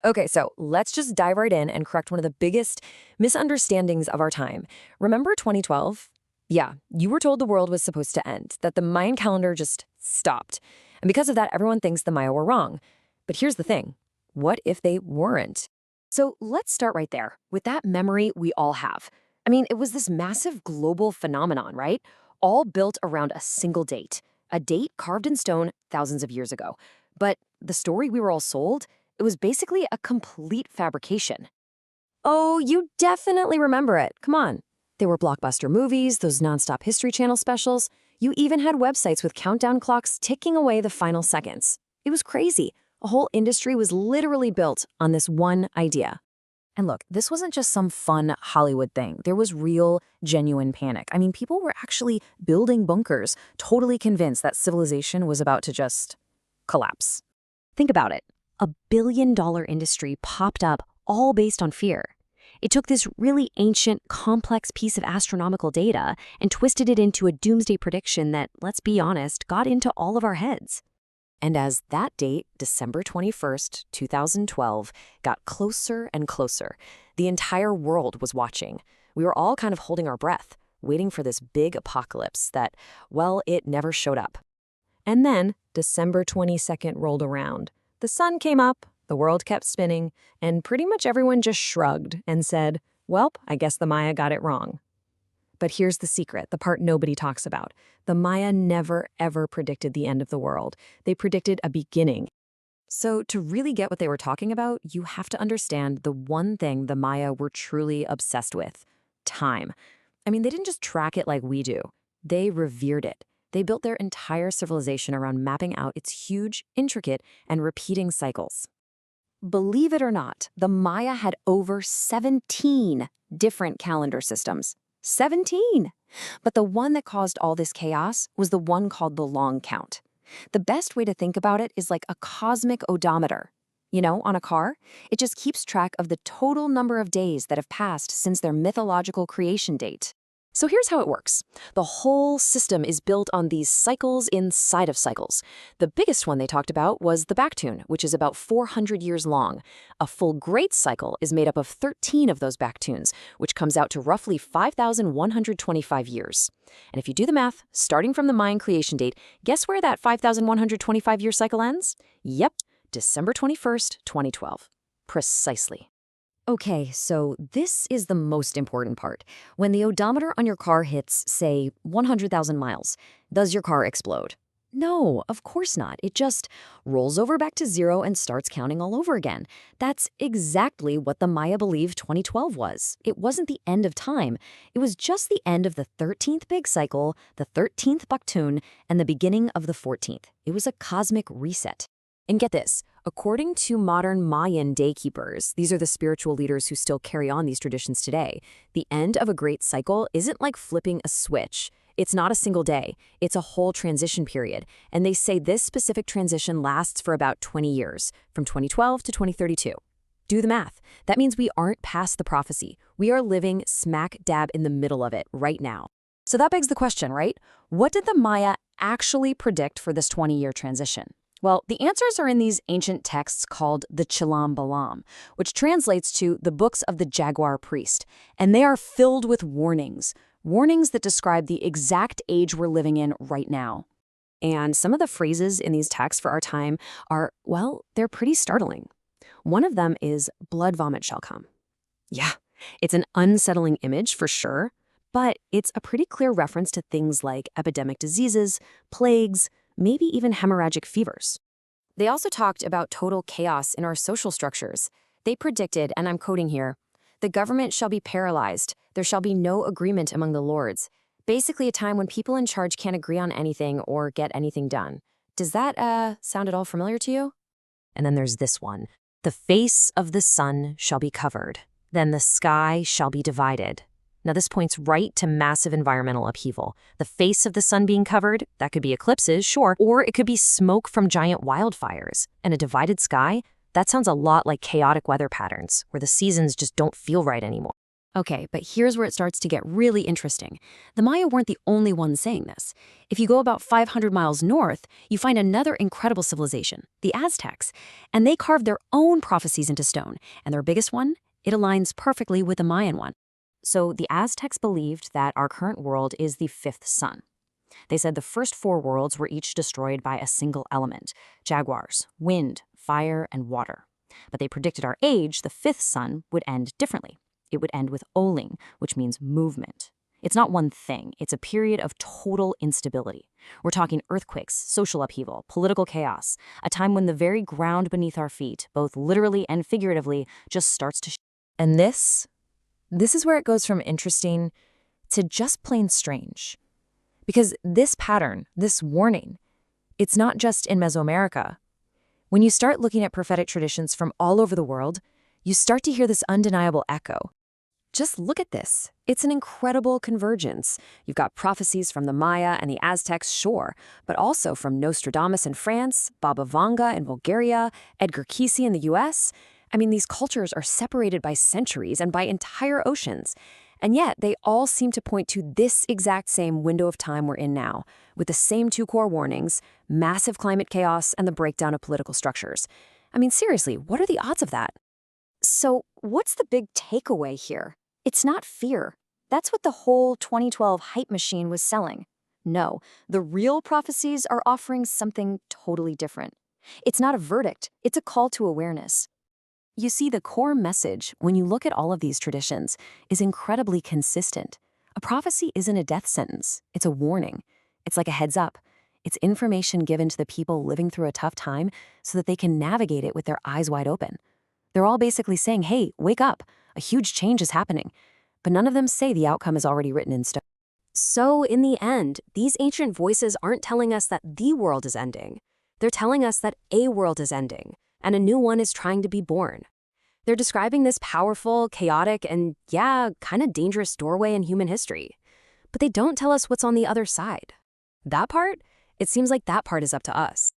Okay, so let's just dive right in and correct one of the biggest misunderstandings of our time. Remember 2012? Yeah, you were told the world was supposed to end, that the Mayan calendar just stopped. And because of that, everyone thinks the Maya were wrong. But here's the thing. What if they weren't? So let's start right there, with that memory we all have. I mean, it was this massive global phenomenon, right? All built around a single date, a date carved in stone thousands of years ago. But the story we were all sold, it was basically a complete fabrication. Oh, you definitely remember it. Come on. There were blockbuster movies, those nonstop History Channel specials. You even had websites with countdown clocks ticking away the final seconds. It was crazy. A whole industry was literally built on this one idea. And look, this wasn't just some fun Hollywood thing. There was real, genuine panic. I mean, people were actually building bunkers, totally convinced that civilization was about to just collapse. Think about it. $1 billion industry popped up all based on fear. It took this really ancient, complex piece of astronomical data and twisted it into a doomsday prediction that, let's be honest, got into all of our heads. And as that date, December 21st, 2012, got closer and closer, the entire world was watching. We were all kind of holding our breath, waiting for this big apocalypse that, well, it never showed up. And then December 22nd rolled around. The sun came up, the world kept spinning, and pretty much everyone just shrugged and said, well, I guess the Maya got it wrong. But here's the secret, the part nobody talks about. The Maya never, ever predicted the end of the world. They predicted a beginning. So to really get what they were talking about, you have to understand the one thing the Maya were truly obsessed with: time. I mean, they didn't just track it like we do. They revered it. They built their entire civilization around mapping out its huge, intricate, and repeating cycles. Believe it or not, the Maya had over 17 different calendar systems. 17! But the one that caused all this chaos was the one called the long count. The best way to think about it is like a cosmic odometer. You know, on a car, it just keeps track of the total number of days that have passed since their mythological creation date. So here's how it works. The whole system is built on these cycles inside of cycles. The biggest one they talked about was the Backtune, which is about 400 years long. A full great cycle is made up of 13 of those Backtunes, which comes out to roughly 5,125 years. And if you do the math, starting from the Mayan creation date, guess where that 5,125-year cycle ends? Yep, December 21st, 2012. Precisely. Okay, so this is the most important part. When the odometer on your car hits, say, 100,000 miles, does your car explode? No, of course not. It just rolls over back to zero and starts counting all over again. That's exactly what the Maya believed 2012 was. It wasn't the end of time. It was just the end of the 13th big cycle, the 13th Baktun, and the beginning of the 14th. It was a cosmic reset. And get this, according to modern Mayan daykeepers, these are the spiritual leaders who still carry on these traditions today, the end of a great cycle isn't like flipping a switch. It's not a single day. It's a whole transition period. And they say this specific transition lasts for about 20 years, from 2012 to 2032. Do the math. That means we aren't past the prophecy. We are living smack dab in the middle of it right now. So that begs the question, right? What did the Maya actually predict for this 20-year transition? Well, the answers are in these ancient texts called the Chilam Balam, which translates to the books of the jaguar priest, and they are filled with warnings that describe the exact age we're living in right now. And some of the phrases in these texts for our time are, well, they're pretty startling. One of them is blood vomit shall come. Yeah, it's an unsettling image for sure, but it's a pretty clear reference to things like epidemic diseases, plagues, maybe even hemorrhagic fevers. They also talked about total chaos in our social structures. They predicted, and I'm quoting here, "The government shall be paralyzed. There shall be no agreement among the lords." Basically a time when people in charge can't agree on anything or get anything done. Does that sound at all familiar to you? And then there's this one. "The face of the sun shall be covered. Then the sky shall be divided." Now this points right to massive environmental upheaval. The face of the sun being covered, that could be eclipses, sure, or it could be smoke from giant wildfires. And a divided sky, that sounds a lot like chaotic weather patterns, where the seasons just don't feel right anymore. Okay, but here's where it starts to get really interesting. The Maya weren't the only ones saying this. If you go about 500 miles north, you find another incredible civilization, the Aztecs. And they carved their own prophecies into stone. And their biggest one? It aligns perfectly with the Mayan one. So the Aztecs believed that our current world is the fifth sun. They said the first four worlds were each destroyed by a single element: jaguars, wind, fire, and water. But they predicted our age, the fifth sun, would end differently. It would end with oling, which means movement. It's not one thing, it's a period of total instability. We're talking earthquakes, social upheaval, political chaos, a time when the very ground beneath our feet, both literally and figuratively, just starts to And this is where it goes from interesting to just plain strange. Because this pattern, this warning, it's not just in Mesoamerica. When you start looking at prophetic traditions from all over the world, you start to hear this undeniable echo. Just look at this. It's an incredible convergence. You've got prophecies from the Maya and the Aztecs, sure, but also from Nostradamus in France, Baba Vanga in Bulgaria, Edgar Cayce in the US. I mean, these cultures are separated by centuries and by entire oceans. And yet, they all seem to point to this exact same window of time we're in now, with the same two core warnings: massive climate chaos and the breakdown of political structures. I mean, seriously, what are the odds of that? So, what's the big takeaway here? It's not fear. That's what the whole 2012 hype machine was selling. No, the real prophecies are offering something totally different. It's not a verdict, it's a call to awareness. You see, the core message, when you look at all of these traditions, is incredibly consistent. A prophecy isn't a death sentence, it's a warning. It's like a heads up. It's information given to the people living through a tough time so that they can navigate it with their eyes wide open. They're all basically saying, hey, wake up, a huge change is happening. But none of them say the outcome is already written in stone. So, in the end, these ancient voices aren't telling us that the world is ending. They're telling us that a world is ending, and a new one is trying to be born. They're describing this powerful, chaotic, and yeah, kind of dangerous doorway in human history. But they don't tell us what's on the other side. That part? It seems like that part is up to us.